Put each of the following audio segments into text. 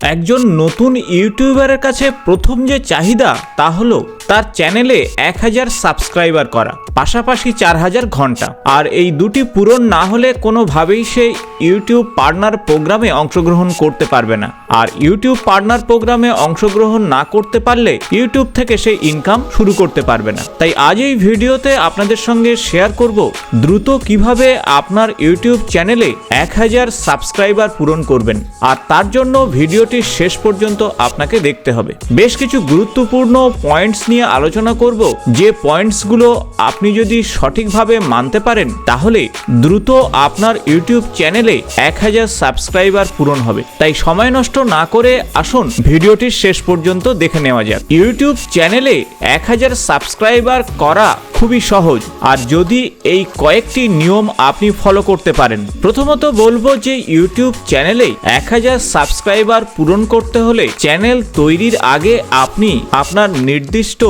একজন নতুন ইউটিউবারের কাছে প্রথম যে চাহিদা তা হলো তার চ্যানেলে 1000 সাবস্ক্রাইবার করা, পাশাপাশি 4000 ঘন্টা। আর এই দুটি পূরণ না হলে কোনোভাবেই সে ইউটিউব পার্টনার প্রোগ্রামে অংশগ্রহণ করতে পারবে না। আর ইউটিউব পার্টনার প্রোগ্রামে অংশগ্রহণ না করতে পারলে ইউটিউব থেকে সে ইনকাম শুরু করতে পারবে না। তাই আজ এই ভিডিওতে আপনাদের সঙ্গে শেয়ার করব দ্রুত কিভাবে আপনার ইউটিউব চ্যানেলে 1000 সাবস্ক্রাইবার পূরণ করবেন। আর তার জন্য ভিডিওটি শেষ পর্যন্ত আপনাকে দেখতে হবে। বেশ কিছু গুরুত্বপূর্ণ পয়েন্টস নিয়ে আলোচনা করব, যে পয়েন্টসগুলো আপনি যদি সঠিকভাবে মানতে পারেন তাহলে দ্রুত আপনার ইউটিউব চ্যানেলে 1000 সাবস্ক্রাইবার পূরণ হবে। তাই সময় নষ্ট না করে আসুন ভিডিওটি শেষ পর্যন্ত দেখে নেওয়া যাক। ইউটিউব চ্যানেলে 1000 সাবস্ক্রাইবার করা খুবই সহজ, আর যদি এই কয়েকটি নিয়ম আপনি ফলো করতে পারেন। প্রথমত বলবো যে ইউটিউব চ্যানেলে 1000 সাবস্ক্রাইবার পূরণ করতে হলে চ্যানেল তৈরির আগে আপনি আপনার নির্দিষ্ট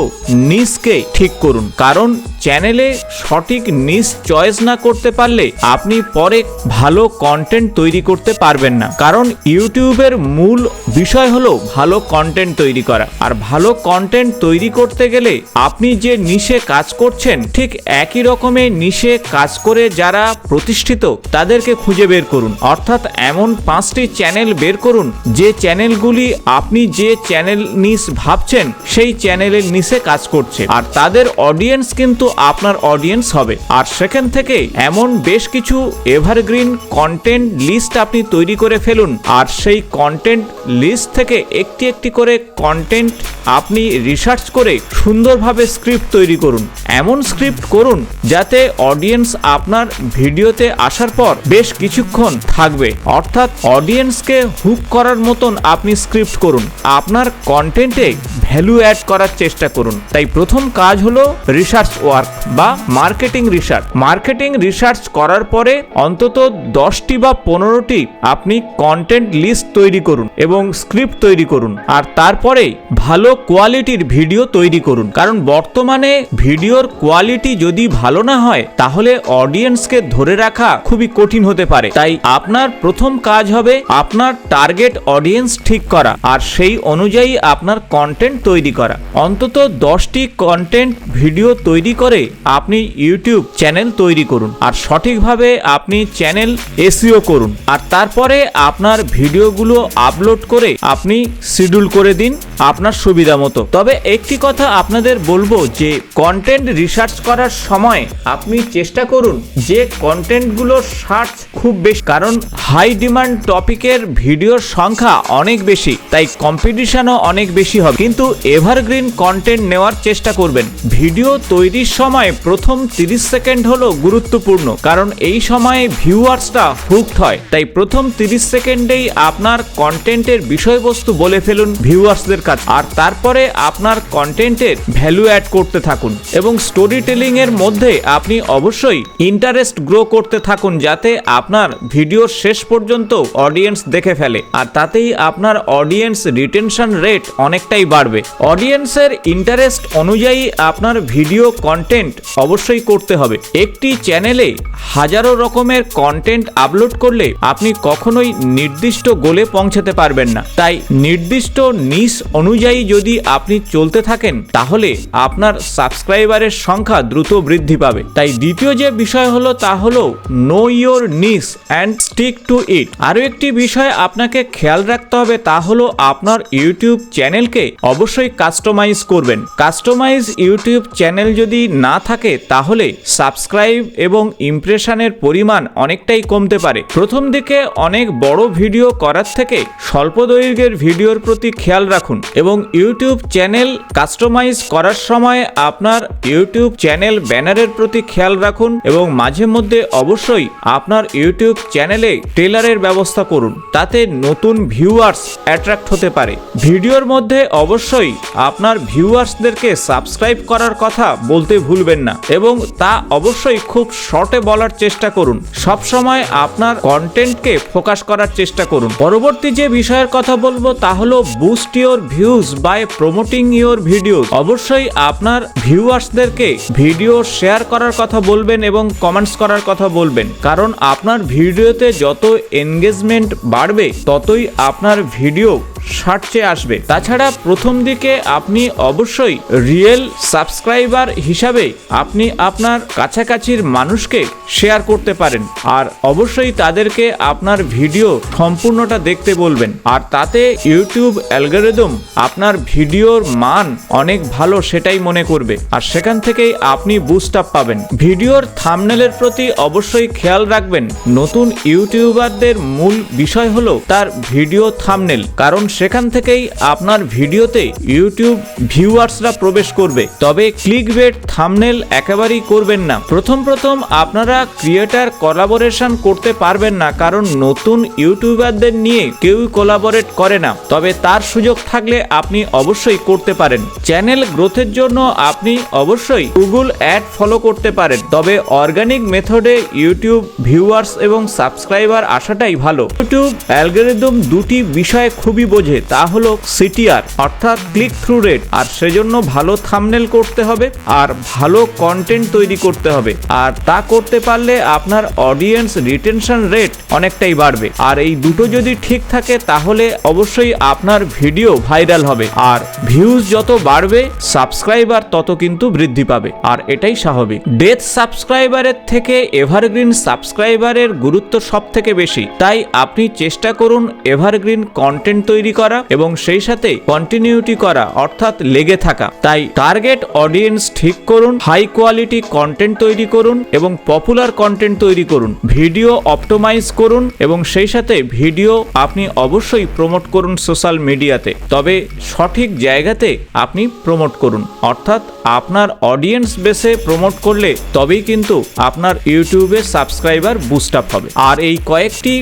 নিশকে ঠিক করুন। কারণ চ্যানেলে সঠিক নিশ চয়েস না করতে পারলে আপনি পরে ভালো কন্টেন্ট তৈরি করতে পারবেন না। কারণ ইউটিউবের মূল বিষয় হলো ভালো কন্টেন্ট তৈরি করা। আর ভালো কন্টেন্ট তৈরি করতে গেলে আপনি যে নিশে কাজ করছেন ঠিক একই রকমের নিশে কাজ করে যারা প্রতিষ্ঠিত তাদেরকে খুঁজে বের করুন। অর্থাৎ এমন 5টি চ্যানেল বের করুন যে চ্যানেলগুলি আপনি যে চ্যানেল নিশ ভাবছেন সেই চ্যানেলের নিশে কাজ করছে, আর তাদের অডিয়েন্স কিন্তু আপনার অডিয়েন্স হবে। আর সেখান থেকে এমন বেশ কিছু এভারগ্রিন কন্টেন্ট লিস্ট আপনি তৈরি করে ফেলুন। আর সেই কন্টেন্ট লিস্ট থেকে একটি একটি করে কন্টেন্ট আপনি রিসার্চ করে সুন্দরভাবে স্ক্রিপ্ট তৈরি করুন। এমন স্ক্রিপ্ট করুন যাতে অডিয়েন্স আপনার ভিডিওতে আসার পর বেশ কিছুক্ষণ থাকবে। অর্থাৎ অডিয়েন্সকে হুক করার মতন আপনি স্ক্রিপ্ট করুন। আপনার কন্টেন্টে ভ্যালু অ্যাড করার চেষ্টা করুন। তাই প্রথম কাজ হলো রিসার্চ ওয়ার্ক বা মার্কেটিং রিসার্চ। মার্কেটিং রিসার্চ করার পরে অন্তত 10টি বা 15টি আপনি কন্টেন্ট লিস্ট তৈরি করুন এবং স্ক্রিপ্ট তৈরি করুন। আর তারপরে ভালো কোয়ালিটির ভিডিও তৈরি করুন। কারণ বর্তমানে ভিডিওর কোয়ালিটি যদি ভালো না হয় তাহলে অডিয়েন্সকে ধরে রাখা খুবই কঠিন হতে পারে। তাই আপনার প্রথম কাজ হবে আপনার টার্গেট অডিয়েন্স ঠিক করা আর সেই অনুযায়ী আপনার কন্টেন্ট তৈরি করা। অন্তত 10টি কন্টেন্ট ভিডিও তৈরি করে আপনি ইউটিউব চ্যানেল তৈরি করুন। আর সঠিকভাবে আপনি চ্যানেল এসইও করুন। আর তারপরে আপনার ভিডিওগুলো আপলোড করে আপনি শিডিউল করে দিন আপনার সুবিধা মতো। তবে একটি কথা আপনাদের বলবো যে কন্টেন্ট রিসার্চ করার সময় আপনি চেষ্টা করুন যে কন্টেন্টগুলো সার্চ খুব বেশি, কারণ হাই ডিমান্ড টপিকের ভিডিওর সংখ্যা অনেক বেশি, তাই কম্পিটিশনও অনেক বেশি হবে। কিন্তু এভারগ্রিন কন্টেন্ট নেওয়ার চেষ্টা করবেন। ভিডিও তৈরির সময় প্রথম 30 সেকেন্ড হলো গুরুত্বপূর্ণ, কারণ এই সময়ে ভিউয়ার্সটা হুকড হয়। তাই প্রথম 30 সেকেন্ডেই আপনার কন্টেন্টের বিষয়বস্তু বলে ফেলুন ভিউয়ার্সদের কাছে। আর তারপরে আপনার কন্টেন্টের ভ্যালু অ্যাড করতে থাকুন এবং স্টোরি টেলিং এর মধ্যে আপনি অবশ্যই ইন্টারেস্ট গ্রো করতে থাকুন, যাতে আপনার ভিডিওর শেষ পর্যন্ত অডিয়েন্স দেখে ফেলে। আর তাতেই আপনার অডিয়েন্স রিটেনশন রেট অনেকটাই বাড়বে। অডিয়েন্সের ইন্টারেস্ট অনুযায়ী আপনার ভিডিও কন্টেন্ট অবশ্যই করতে হবে। একটি চ্যানেলে হাজারো রকমের কন্টেন্ট আপলোড করলে আপনি কখনোই নির্দিষ্ট গোলে পৌঁছাতে পারবেন না। তাই নির্দিষ্ট নিশ অনুযায়ী যদি আপনি চলতে থাকেন তাহলে আপনার সাবস্ক্রাইবারের সংখ্যা দ্রুত বৃদ্ধি পাবে। তাই দ্বিতীয় যে বিষয় হলো তা হলো know your niche and stick to it. আরও একটি বিষয় আপনাকে খেয়াল রাখতে হবে তা হলো আপনার ইউটিউব চ্যানেলকে অবশ্যই কাস্টমাইজ করবেন। কাস্টমাইজ ইউটিউব চ্যানেল যদি না থাকে তাহলে সাবস্ক্রাইব এবং ইমপ্রেশনের পরিমাণ অনেকটাই কমতে পারে। প্রথম দিকে অনেক বড় ভিডিও করার থেকে স্বল্প দৈর্ঘ্যের ভিডিওর প্রতি খেয়াল রাখুন এবং ইউটিউব চ্যানেল কাস্টমাইজ করার সময় আপনার ইউটিউব চ্যানেল ব্যানারের প্রতি খেয়াল রাখুন এবং মাঝে মধ্যে অবশ্যই আপনার ইউটিউব চ্যানেলে ট্রেলারের ব্যবস্থা করুন, তাতে নতুন ভিউয়ার্স অ্যাট্রাক্ট হতে পারে। ভিডিওর মধ্যে অবশ্যই আপনার ভিউয়ার্সদেরকে সাবস্ক্রাইব করার কথা বলতে ভুলবেন না এবং তা অবশ্যই খুব শর্টে বলার চেষ্টা করুন। সব সময় আপনার কন্টেন্টকে ফোকাস করার চেষ্টা করুন। পরবর্তী যে বিষয়ের কথা বলবো তা হলো boost your views by promoting your video. অবশ্যই আপনার ভিউয়ার্সদেরকে ভিডিও শেয়ার করার কথা বলবেন এবং কমেন্টস করার কথা বলবেন, কারণ আপনার ভিডিওতে যত এনগেজমেন্ট বাড়বে ততই আপনার ভিডিও সার্চে আসবে। তাছাড়া প্রথম দিকে আপনি অবশ্যই রিয়েল সাবস্ক্রাইবার হিসাবে আপনি আপনার কাছাকাছির মানুষকে শেয়ার করতে পারেন, আর অবশ্যই তাদেরকে আপনার ভিডিও সম্পূর্ণটা দেখতে বলবেন, আর তাতে ইউটিউব অ্যালগরিদম আপনার ভিডিওর মান অনেক ভালো সেটাই মনে করবে, আর সেখান থেকেই আপনি বুস্ট আপ পাবেন। ভিডিওর থাম্বনেলের প্রতি অবশ্যই খেয়াল রাখবেন। নতুন ইউটিউবারদের মূল বিষয় হলো তার ভিডিও থাম্বনেল, কারণ সেখান থেকেই আপনার ভিডিওতে ইউটিউব ভিউয়ার্সরা প্রবেশ করবে। তবে ক্লিকবেট থাম্বনেল একেবারেই করবেন না। প্রথম আপনারা ক্রিয়েটার কোলাবোরেশন করতে পারবেন না, কারণ নতুন ইউটিউবারদের নিয়ে কেউই কোলাবোরেট করে না। তবে তার সুযোগ থাকলে আপনি অবশ্যই করতে পারেন। চ্যানেল গ্রোথের জন্য আপনি অবশ্যই গুগল অ্যাড ফলো করতে পারেন, তবে অর্গানিক মেথডে ইউটিউব ভিউয়ার্স এবং সাবস্ক্রাইবার আসাটাই ভালো। ইউটিউব অ্যালগরিদম দুটি বিষয়ে খুবই বোঝে, তা হলো সিটিআর অর্থাৎ ক্লিক থ্রু রেট, আর সেজন্য ভালো থাম্বনেল করতে হবে আর ভালো কন্টেন্ট তৈরি করতে হবে, আর তা করতে পারলে আপনার অডিয়েন্স রিটেনশন রেট অনেকটাই বাড়বে। আর এই দুটো যদি ঠিক থাকে তাহলে অবশ্যই আপনার ভিডিও ভাইরাল হবে, আর ভিউজ যত বাড়বে সাবস্ক্রাইবার তত কিন্তু বৃদ্ধি পাবে, আর এটাই স্বাভাবিক। ডেথ সাবস্ক্রাইবারের থেকে এভারগ্রিন সাবস্ক্রাইবারের গুরুত্ব সব থেকে বেশি, তাই আপনি চেষ্টা করুন এভারগ্রিন কন্টেন্ট তৈরি করা এবং সেই সাথে কন্টিনিউটি করা অর্থাৎ লেগে থাকা। তাই টার্গেট অডিয়েন্স ঠিক করুন, হাই কোয়ালিটি কন্টেন্ট তৈরি করুন এবং পপুলার কন্টেন্ট তৈরি করুন, ভিডিও অপটিমাইজ করুন এবং সেই সাথে ভিডিও আপনি অবশ্যই প্রমোট করুন সোশ্যাল মিডিয়াতে, তবে সঠিক জায়গাতে আপনি প্রমোট করুন, অর্থাৎ আপনার অডিয়েন্স বেসে প্রমোট করলে তবেই কিন্তু আপনার ইউটিউবে সাবস্ক্রাইবার বুস্ট আপ হবে। আর এই কয়েকটি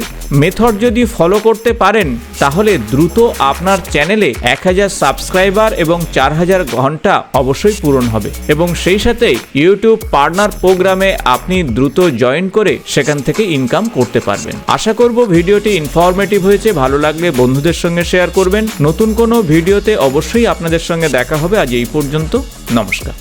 মেথড যদি ফলো করতে পারেন তাহলে দ্রুত আপনার চ্যানেলে 1000 সাবস্ক্রাইবার এবং 4000 ঘন্টা অবশ্যই পূরণ হবে, এবং সেই সাথে ইউটিউব পার্টনার প্রোগ্রামে আপনি দ্রুত জয়েন করে সেখান থেকে ইনকাম করতে পারবেন। আশা করব ভিডিওটি ইনফরমেটিভ হয়েছে, ভালো লাগলে বন্ধুদের সঙ্গে শেয়ার করবেন। নতুন কোনো ভিডিওতে অবশ্যই আপনাদের সঙ্গে দেখা হবে। আজ এই পর্যন্ত, নমস্কার।